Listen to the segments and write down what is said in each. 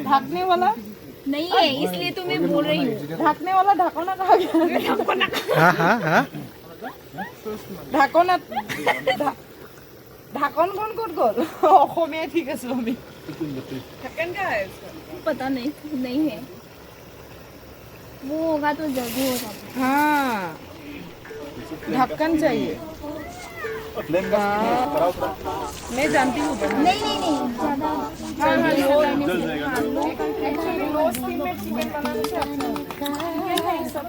ढकने वाला नहीं है, इसलिए तो मैं बोल रही हूँ। ढकने वाला ढकोना कहा गया ঢাকনা ঢাকন কোন কোন গ'ল অসমীয়া ঠিক আছে আমি ढक्कन क्या है इसका पता नहीं, नहीं है। वो होगा तो जल्दी हो जाता। हाँ ढक्कन चाहिए मैं जानती हूँ नहीं नहीं नहीं ज्यादा एक्चुअली लो स्टीम में चिकन बनाने से अच्छा है ये सब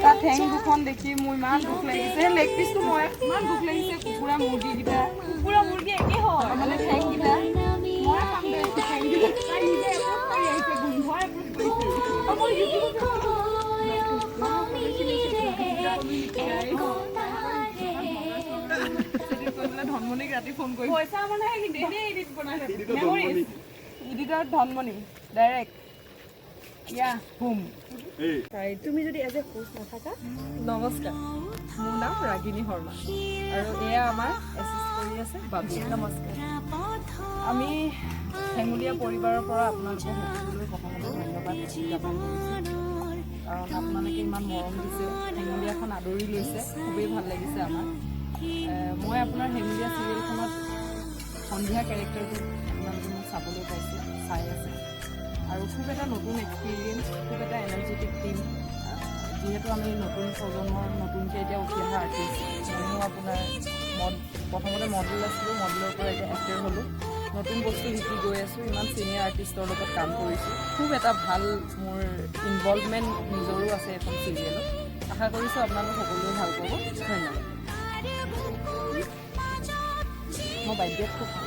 তাত ঠেং দুখন দেখি মোৰ ইমান দুখ লাগিছে লেগ পিচটো মই ইমান দুখ লাগিছে কুকুৰা মুৰ্গীকেইটা কুকুৰা মুৰ্গী একে হয় মানে ঠেংকেইটা মই খাম দে ঠেংকেইটা তাই নিজে এপত কৰি আহিছে গোন্ধই এপত কৰিছে মই ইউটিউবত ধনমণিক ৰাতি ফোন কৰি পইচা মানে কিন্তু এনেই এডিট বনাই এডিটৰ ধনমণি ডাইৰেক্ট ইয়া বুম তুমি যদি এজ এ হোষ্ট নাথাকা নমস্কাৰ মোৰ নাম ৰাগিনী শৰ্মা আৰু এয়া আমাৰ এছিষ্ট কৰি আছে বাবু নমস্কাৰ আমি হেঙুলীয়া পৰিবাৰৰ পৰা আপোনালোকক সকলোলৈ প্ৰথমতে ধন্যবাদ জ্ঞাপন কৰিছোঁ কাৰণ আপোনালোকে ইমান মৰম দিছে হেঙুলীয়াখন আদৰি লৈছে খুবেই ভাল লাগিছে আমাৰ মই আপোনাৰ হেঙুলীয়া চিৰিয়েলখনত সন্ধিয়া কেৰেক্টাৰটো আপোনালোকে মোক চাবলৈ পাইছে চাই আছে আৰু খুব এটা নতুন এক্সপিৰিয়েঞ্চ খুব এটা এনাৰ্জেটিক টিম যিহেতু আমি নতুন প্ৰজন্মৰ নতুনকৈ এতিয়া উঠি অহা আৰ্টিষ্ট ময়ো আপোনাৰ প্ৰথমতে মডেল আছিলোঁ মডেলৰ পৰা এতিয়া এক্টৰ হ'লোঁ নতুন বস্তু শিকি গৈ আছোঁ ইমান চিনিয়ৰ আৰ্টিষ্টৰ লগত কাম কৰিছোঁ খুব এটা ভাল মোৰ ইনভলভমেণ্ট নিজৰো আছে এখন চিৰিয়েলত আশা কৰিছোঁ আপোনালোক সকলোৱে ভাল পাব ধন্যবাদ মই বাইদেউক খুব ভাল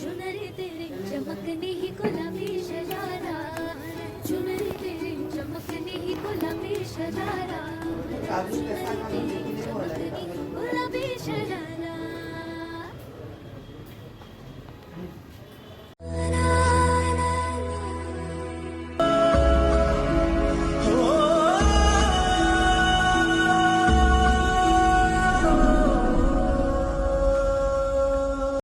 चुनरी तेरी चमकनी ही गुलाबी शरारा चुनरी तेरी चमकनी ही गुलाबी शरारा गुलाबी शरारा